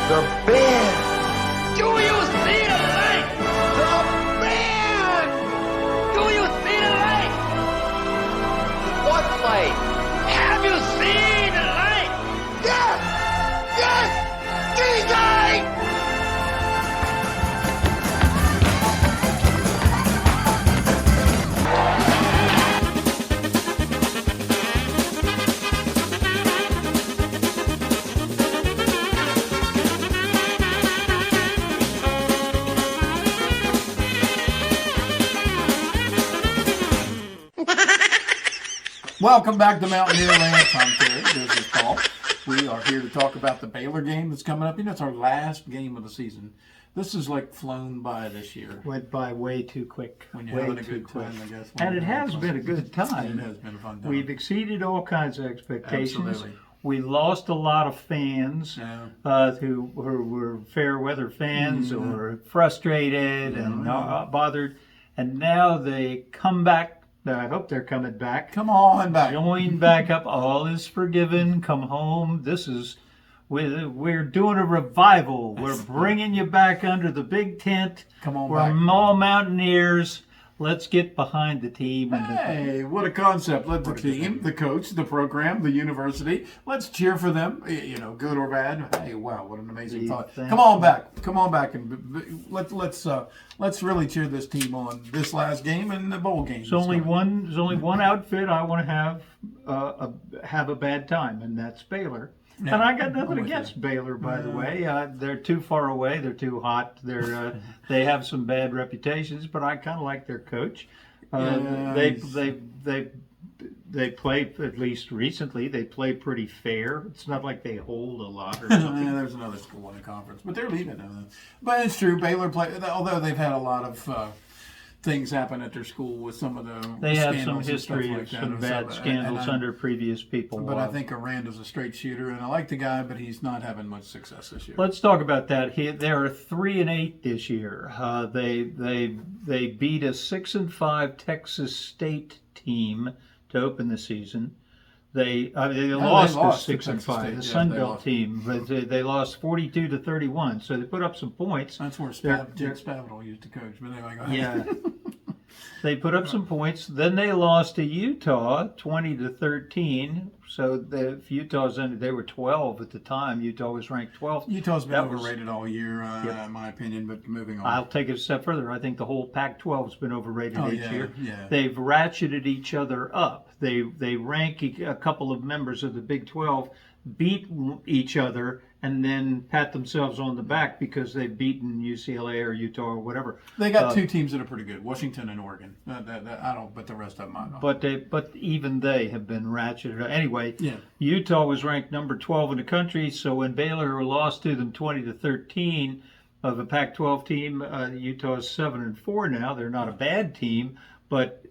The band. Do you see the light? The band. Do you see the light? What light? Have you seen the light? Yes! Yes! DJ! Welcome back to Mountaineer Rants. I'm Karl. This is Karl. We are here to talk about the Baylor game that's coming up. You know, it's our last game of the season. This is like flown by this year. Went by way too quick. When you're way having a too good quick. time, I guess. And it has been a good time. It has been a fun time. We've exceeded all kinds of expectations. Absolutely. We lost a lot of fans who were fair weather fans or frustrated and bothered. And now they come back. I hope they're coming back. Come on back. Join back up. All is forgiven. Come home. We're doing a revival. We're bringing you back under the big tent. Come on We're back. all Mountaineers. Let's get behind the team. Hey, what a concept. Let the team, the coach, the program, the university, let's cheer for them, you know, good or bad. Hey, wow, what an amazing thought. Come on back. Come on back and let's really cheer this team on this last game and the bowl game. There's only one outfit I want to have a bad time, and that's Baylor. Yeah, and I got nothing I'm with against you. Baylor, by the way. They're too far away. They're too hot. They have some bad reputations, but I kind of like their coach. They play, at least recently, they play pretty fair. It's not like they hold a lot or something. Yeah, there's another school in the conference, but they're leaving. But it's true, Baylor play. Although they've had a lot of things happen at their school with some of the They have some scandals and stuff history like of that. some And bad so- scandals and under previous people. But I think Aranda's a straight shooter, and I like the guy, but he's not having much success this year. Let's talk about that. They're 3-8 this year. They beat a 6-5 Texas State team to open the season. They lost to 6-5, the Sun Belt team, but they lost 42-31. So they put up some points. That's where Jake Spavital used to coach. But anyway, go ahead. Yeah. They put up some points. Then they lost to Utah 20-13. So if Utah's ended, they were 12 at the time. Utah was ranked 12th. Utah's been overrated all year, in my opinion, but moving on. I'll take it a step further. I think the whole Pac-12 has been overrated each year. Yeah. They've ratcheted each other up. They rank a couple of members of the Big 12, beat each other, and then pat themselves on the back because they've beaten UCLA or Utah or whatever. They got two teams that are pretty good, Washington and Oregon. I don't, but the rest of them I don't. But even they have been ratcheted. Anyway, Yeah. Utah was ranked number 12 in the country. So when Baylor lost to them 20-13 of a Pac-12 team, Utah is 7-4 now. They're not a bad team, but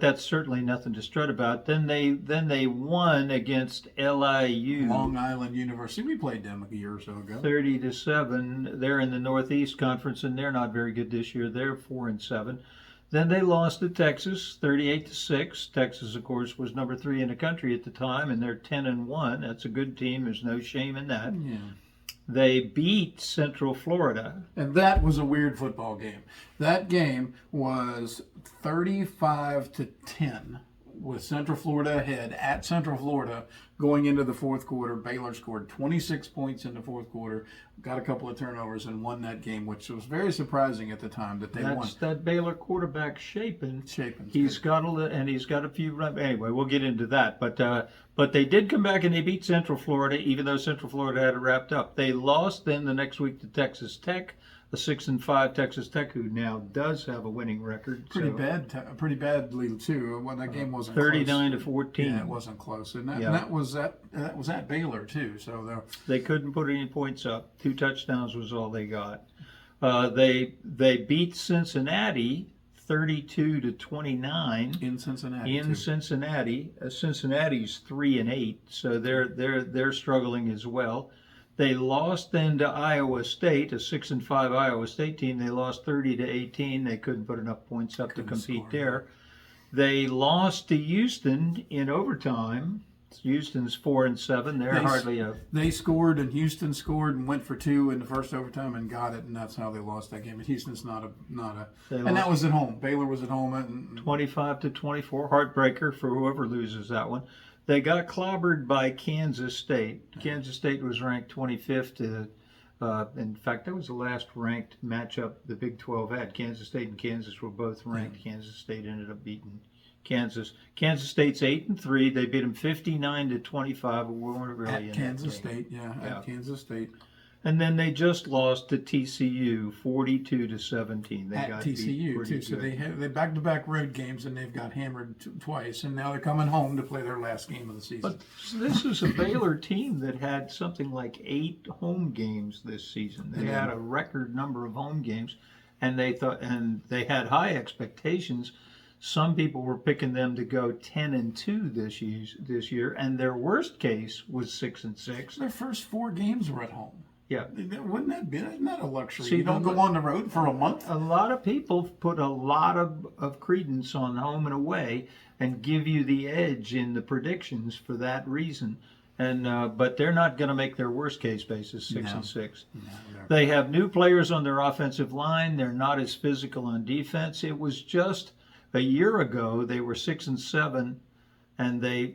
that's certainly nothing to strut about. Then they won against LIU. Long Island University. We played them a year or so ago. 30-7. They're in the Northeast Conference, and they're not very good this year. They're 4-7. Then they lost to Texas, 38-6. Texas, of course, was number 3 in the country at the time, and they're 10-1. That's a good team. There's no shame in that. Yeah. They beat Central Florida. And that was a weird football game. That game was 35-10 with Central Florida ahead at Central Florida going into the fourth quarter. Baylor scored 26 points in the fourth quarter, got a couple of turnovers, and won that game, which was very surprising at the time that they won. That's that Baylor quarterback Shapen. He's good. got he's got a few. Anyway, we'll get into that. But they did come back and they beat Central Florida, even though Central Florida had it wrapped up. They lost then the next week to Texas Tech, a 6-5 Texas Tech, who now does have a winning record. Pretty badly too. When that game wasn't 39-14. Yeah, it wasn't close, and that was at Baylor too. So they couldn't put any points up. 2 touchdowns was all they got. They beat Cincinnati 32-29 in Cincinnati. Cincinnati. Cincinnati's 3-8, so they're struggling as well. They lost then to Iowa State, a 6-5 Iowa State team. They lost 30-18. They couldn't put enough points up to compete there. They lost to Houston in overtime, Houston's 4-7. They're hardly a. They scored, and Houston scored and went for 2 in the first overtime and got it, and that's how they lost that game. And Houston's not a. And that was at home. Baylor was at home. And 25-24, heartbreaker for whoever loses that one. They got clobbered by Kansas State. Kansas State was ranked 25th. In fact, that was the last ranked matchup the Big 12 had. Kansas State and Kansas were both ranked. Kansas State ended up beating Kansas. Kansas State's 8-3. They beat them 59-25. We weren't really at in Kansas that game. State, at Kansas State. And then they just lost to TCU 42-17. They At got TCU beat too, so they back-to-back road games, and they've got hammered twice, and now they're coming home to play their last game of the season. But this is a Baylor team that had something like 8 home games this season. They had a record number of home games, and they had high expectations. Some people were picking them to go 10-2 this year, and their worst case was 6-6. Their first 4 games were at home. Yeah. Wouldn't that be? Isn't that a luxury? See, you don't go on the road for a month? A lot of people put a lot of credence on home and away and give you the edge in the predictions for that reason. And but they're not going to make their worst case basis 6-6. No, They have new players on their offensive line. They're not as physical on defense. It was just a year ago they were 6-7. And they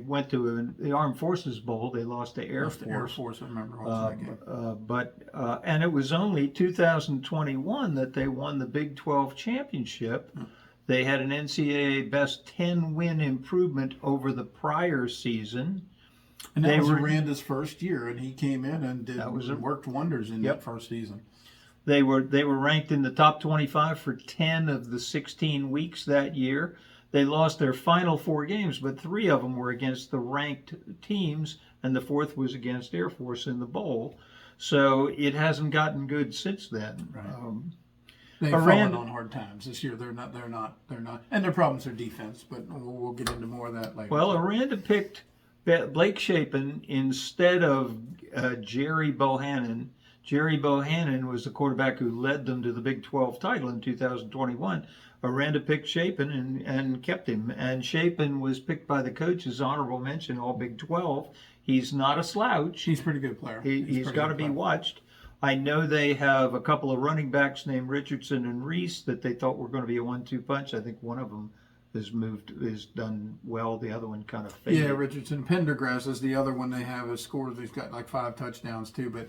went to the Armed Forces Bowl. They lost to Air Force. Air Force, I remember watching that game. And it was only 2021 that they won the Big 12 championship. They had an NCAA Best 10 win improvement over the prior season. And that was Aranda's first year, and he came in and worked wonders in that first season. They were ranked in the top 25 for 10 of the 16 weeks that year. They lost their final 4 games, but 3 of them were against the ranked teams, and the 4th was against Air Force in the bowl. So it hasn't gotten good since then. Right. They've fallen on hard times this year. They're not, and their problems are defense. But we'll get into more of that later. Well, Aranda picked Blake Shapen instead of Jerry Bohannon. Jerry Bohannon was the quarterback who led them to the Big 12 title in 2021. Aranda picked Shapen and kept him. And Shapen was picked by the coaches, honorable mention, all Big 12. He's not a slouch. He's a pretty good player. He's got to be watched. I know they have a couple of running backs named Richardson and Reese that they thought were going to be a 1-2 punch. I think one of them has done well. The other one kind of faded. Yeah, Richardson. Pendergrass is the other one they have has scored. He's got like 5 touchdowns too. But,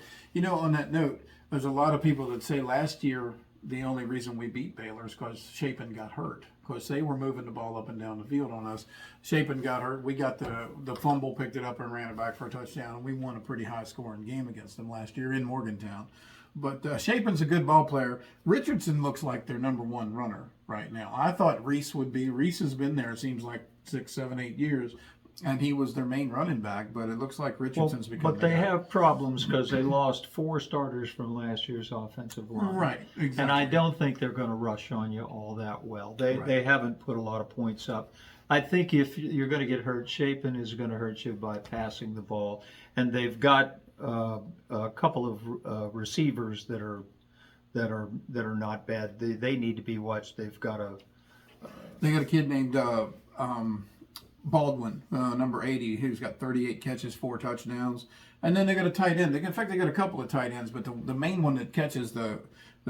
on that note, there's a lot of people that say last year the only reason we beat Baylor is because Shapen got hurt. Because they were moving the ball up and down the field on us. Shapen got hurt. We got the fumble, picked it up, and ran it back for a touchdown. And we won a pretty high-scoring game against them last year in Morgantown. But Shapen's a good ball player. Richardson looks like their number 1 runner right now. I thought Reese would be. Reese has been there, it seems like 6, 7, 8 years. And he was their main running back, but it looks like Richardson's becoming. But they have problems because they lost 4 starters from last year's offensive line. Right, exactly. And I don't think they're going to rush on you all that well. They haven't put a lot of points up. I think if you're going to get hurt, Shapen is going to hurt you by passing the ball. And they've got a couple of receivers that are not bad. They need to be watched. They got a kid named Baldwin, number 80, who's got 38 catches, 4 touchdowns. And then they got a tight end. In fact, they got a couple of tight ends, but the main one that catches the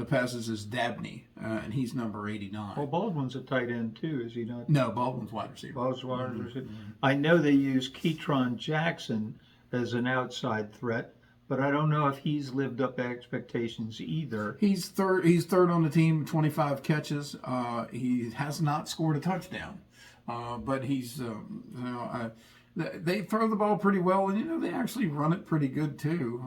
passes is Dabney, and he's number 89. Well, Baldwin's a tight end too, is he not? No, Baldwin's wide receiver. Baldwin's wide receiver. I know they use Ketron Jackson as an outside threat, but I don't know if he's lived up to expectations either. He's third on the team, 25 catches. He has not scored a touchdown. But he's, they throw the ball pretty well, and they actually run it pretty good too.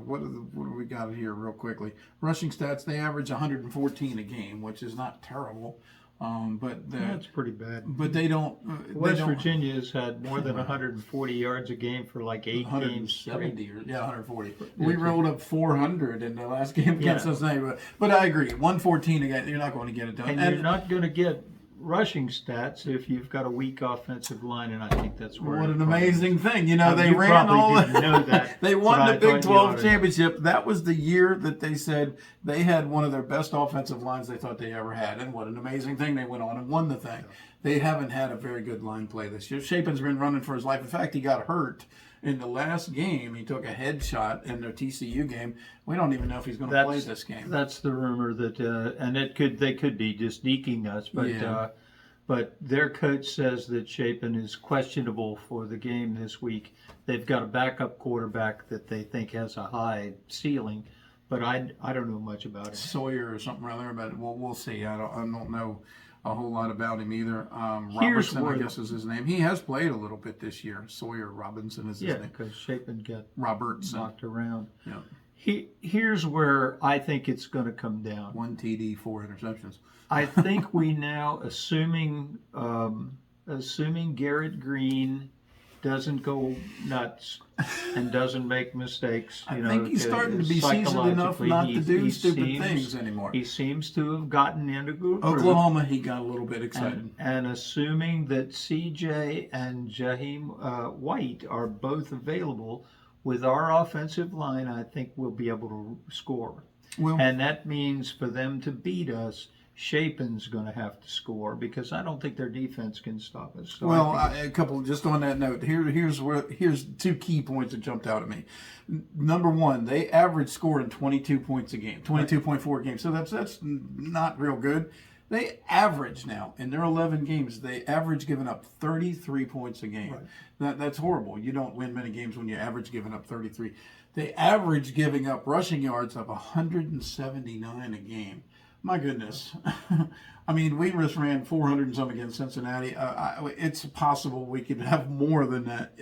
What do we got here real quickly? Rushing stats, they average 114 a game, which is not terrible. But that's pretty bad. But they don't. West Virginia's had more than 140 yards a game for like 8 games. 140. We rolled up 400 in the last game against Cincinnati. But I agree, 114 again. You're not going to get it done, and you're not going to get rushing stats if you've got a weak offensive line, and I think that's where. What an amazing thing! They you ran all. Didn't know that. They won the Big 12 championship. That was the year that they said they had one of their best offensive lines they thought they ever had, and what an amazing thing! They went on and won the thing. They haven't had a very good line play this year. Shapen's been running for his life. In fact, he got hurt in the last game. He took a headshot in their TCU game. We don't even know if he's going to play this game. That's the rumor that, and they could be just sneaking us, but but their coach says that Shapen is questionable for the game this week. They've got a backup quarterback that they think has a high ceiling, but I don't know much about it. Sawyer or something rather, but we'll see. I don't know a whole lot about him either. Robertson, I guess, is his name. He has played a little bit this year. Sawyer Robinson is his name. Yeah, because Shapen got Robertson knocked around. Yeah. Here's where I think it's going to come down. 1 TD, 4 interceptions. I think we now, assuming Garrett Green doesn't go nuts and doesn't make mistakes. I think he's starting to be seasoned enough not to do stupid things anymore. He seems to have gotten into Oklahoma. He got a little bit excited. And assuming that CJ and Jaheim White are both available with our offensive line, I think we'll be able to score. And that means for them to beat us, Shapen's going to have to score because I don't think their defense can stop us. So a couple just on that note. Here's 2 key points that jumped out at me. Number one, they average scoring 22 points a game, 22.4 games. So that's not real good. They average now in their 11 games. They average giving up 33 points a game. Right. That's horrible. You don't win many games when you average giving up 33. They average giving up rushing yards of 179 a game. My goodness. I mean, we just ran 400 and some against Cincinnati. It's possible we could have more than that.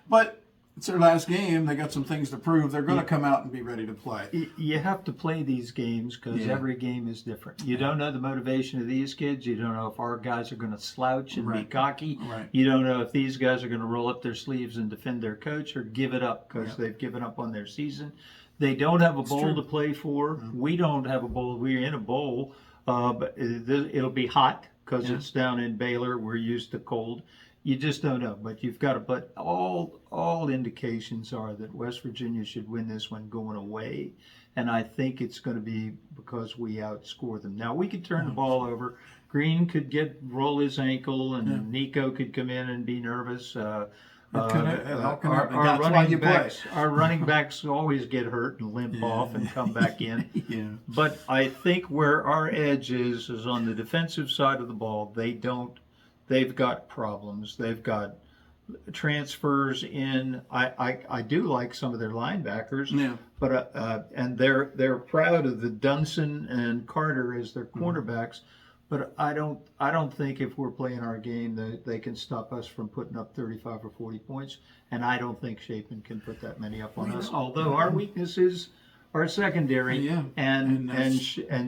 But it's their last game. They got some things to prove. They're going to come out and be ready to play. You have to play these games because every game is different. You don't know the motivation of these kids. You don't know if our guys are going to slouch and be cocky. Right. You don't know if these guys are going to roll up their sleeves and defend their coach or give it up because they've given up on their season. They don't have a bowl to play for. We don't have a bowl. We're in a bowl, but it'll be hot because it's down in Baylor. We're used to cold. You just don't know. But you've got to. But all indications are that West Virginia should win this one going away, and I think it's going to be because we outscore them. Now we could turn the ball over. Green could roll his ankle, and Nico could come in and be nervous. Our running backs always get hurt and limp off and come back in. But I think where our edge is on the defensive side of the ball. They've got problems. They've got transfers in. I do like some of their linebackers, but and they're proud of the Dunson and Carter as their cornerbacks. But I don't think if we're playing our game that they can stop us from putting up 35 or 40 points. And I don't think Shapen can put that many up on us. Although our weakness is our secondary, and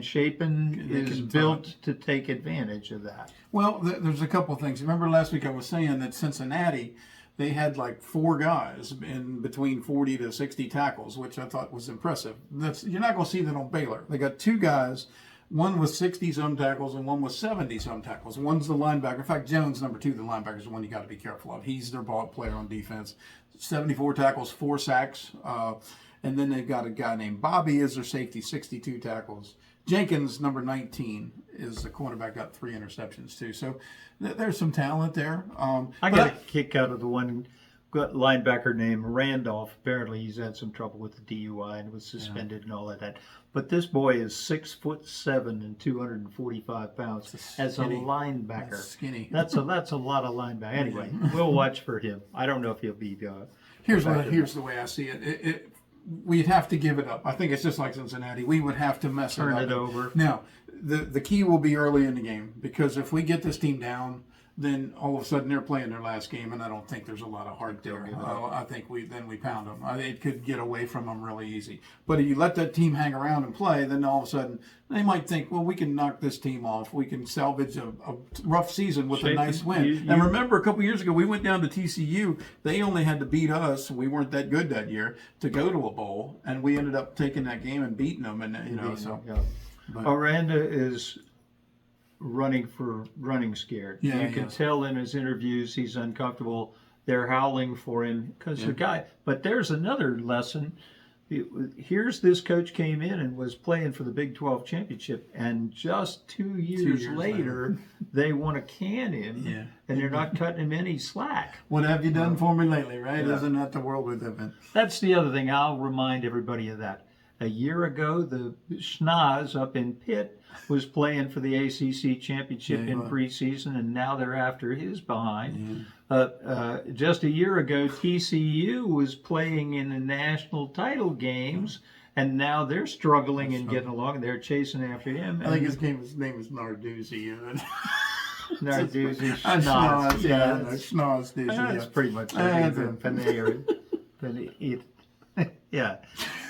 Shapen is built to take advantage of that. Well, there's a couple of things. Remember last week I was saying that Cincinnati, they had like 4 guys in between 40 to 60 tackles, which I thought was impressive. You're not going to see that on Baylor. They got 2 guys. One with 60-some tackles and one with 70-some tackles. One's the linebacker. In fact, Jones, number 2, the linebacker, is the one you got to be careful of. He's their ball player on defense. 74 tackles, 4 sacks. And then they've got a guy named Bobby as their safety, 62 tackles. Jenkins, number 19, is the cornerback, got 3 interceptions, too. So there's some talent there. I got a kick out of the one linebacker named Randolph. Apparently he's had some trouble with the DUI and was suspended and all of that. But this boy is 6'7" and 245 pounds as a linebacker. That's skinny. That's a lot of linebacker. Anyway, we'll watch for him. I don't know if he'll be. Here's the way I see it. We'd have to give it up. I think it's just like Cincinnati. We would have to turn it over. Now, the key will be early in the game because if we get this team down, then all of a sudden they're playing their last game, and I don't think there's a lot of heart there. I think we pound them. It could get away from them really easy. But if you let that team hang around and play, then all of a sudden they might think, well, we can knock this team off. We can salvage a rough season with a nice win. And remember, a couple years ago, we went down to TCU. They only had to beat us. We weren't that good that year to go to a bowl, and we ended up taking that game and beating them. And Aranda is running scared. You can tell in his interviews he's uncomfortable. They're howling for him because the guy. But there's another lesson here's this coach came in and was playing for the Big 12 championship, and just 2 years later, they want to can him, and they're not cutting him any slack. What have you done for me lately, right? Isn't that the world we live in? That's the other thing. I'll remind everybody of that. A year ago, the Schnoz up in Pitt was playing for the ACC championship in preseason, and now they're after his behind. Just a year ago, TCU was playing in the national title games, and now they're struggling and getting along, and they're chasing after him. I think his name is Narduzzi. Narduzzi, Schnoz. Schnoz. Schnoz. That's pretty much it. Yeah,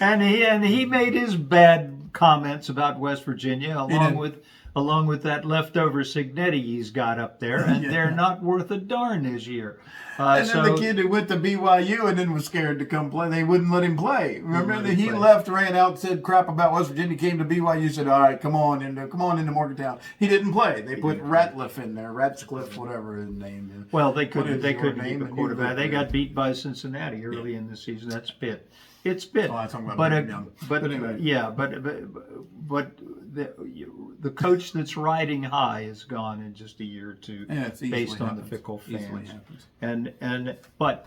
and he made his bad comments about West Virginia along with that leftover Signetti he's got up there, and they're not worth a darn this year. And then the kid who went to BYU and then was scared to come play, they wouldn't let him play. Remember that he left, ran out, said crap about West Virginia, came to BYU, said, "All right, come on into Morgantown." He didn't play. They put Ratcliffe in there, Ratcliffe, whatever his name is. Well, they couldn't keep a quarterback. They got beat by Cincinnati early in the season. That's Pitt. It's Pitt. Oh, I'm talking about but anyway. Yeah, but the coach that's riding high is gone in just a year or two, based on the fickle fans. But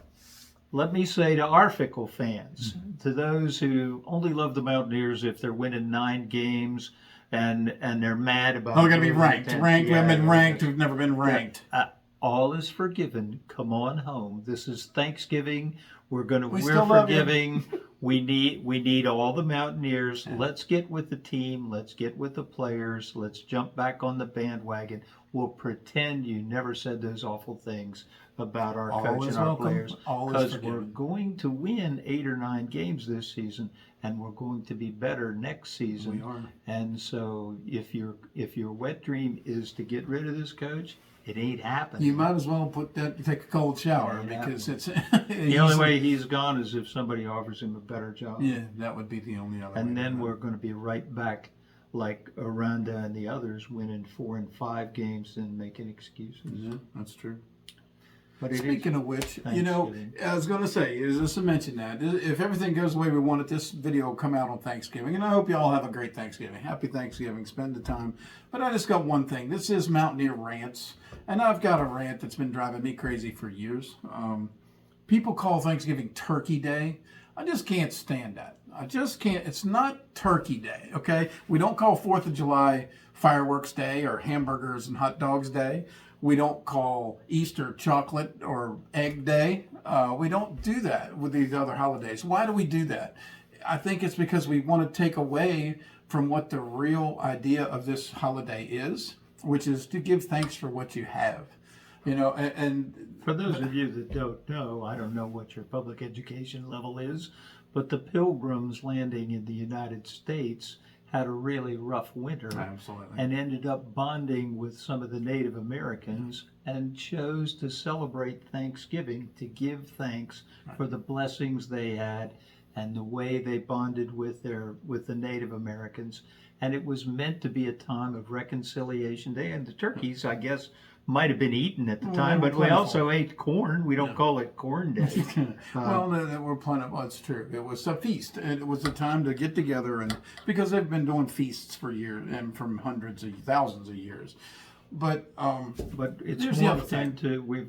let me say to our fickle fans, to those who only love the Mountaineers if they're winning 9 games and they're mad about. Oh, we're gonna be ranked. We haven't been ranked. We've never been ranked. All is forgiven. Come on home. This is Thanksgiving. We're forgiving. We need all the Mountaineers. Yeah. Let's get with the team. Let's get with the players. Let's jump back on the bandwagon. We'll pretend you never said those awful things about our coach and our players, because we're going to win 8 or 9 games this season, and we're going to be better next season. We are. And so if your wet dream is to get rid of this coach, it ain't happening. You might as well take a cold shower, because it's the only way he's gone is if somebody offers him a better job. Yeah, that would be the only other way. And then we're going to be right back like Aranda and the others, winning 4 and 5 games and making excuses. Yeah, that's true. But speaking of which, I was going to say, just to mention that, if everything goes the way we want it, this video will come out on Thanksgiving. And I hope you all have a great Thanksgiving. Happy Thanksgiving. Spend the time. But I just got one thing. This is Mountaineer Rants. And I've got a rant that's been driving me crazy for years. People call Thanksgiving Turkey Day. I just can't stand that. I just can't. It's not Turkey Day, okay? We don't call 4th of July Fireworks Day or Hamburgers and Hot Dogs Day. We don't call Easter Chocolate or Egg Day. We don't do that with these other holidays. Why do we do that? I think it's because we want to take away from what the real idea of this holiday is, which is to give thanks for what you have. And for those of you that don't know, I don't know what your public education level is, but the Pilgrims landing in the United States had a really rough winter. Absolutely. And ended up bonding with some of the Native Americans and chose to celebrate Thanksgiving to give thanks for the blessings they had and the way they bonded with the Native Americans. And it was meant to be a time of reconciliation. And the turkeys, I guess, might have been eaten at the time, but we also ate corn. We don't call it Corn Day. We're plentiful. Well, it's true. It was a feast. It was a time to get together, and because they've been doing we've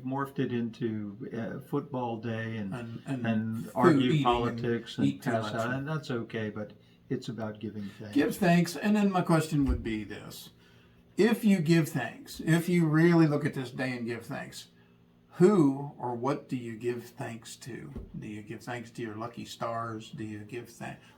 morphed it into football day and argue politics and pass out, and that's okay. But it's about giving thanks. Give thanks, and then my question would be this. If you give thanks, if you really look at this day and give thanks, who or what do you give thanks to? Do you give thanks to your lucky stars?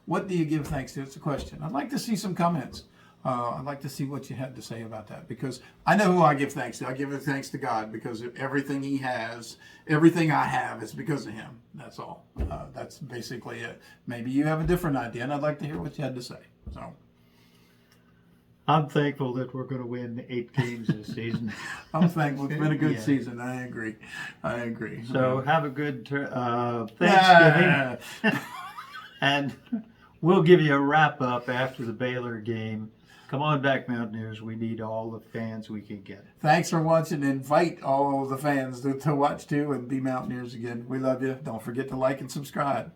What do you give thanks to? It's the question. I'd like to see some comments. I'd like to see what you had to say about that, because I know who I give thanks to. I give thanks to God, because everything He has, everything I have is because of Him. That's all. That's basically it. Maybe you have a different idea, and I'd like to hear what you had to say. So, I'm thankful that we're going to win 8 games this season. I'm thankful. It's been a good season. I agree. So have a good Thanksgiving. And we'll give you a wrap-up after the Baylor game. Come on back, Mountaineers. We need all the fans we can get. Thanks for watching. Invite all of the fans to watch too and be Mountaineers again. We love you. Don't forget to like and subscribe.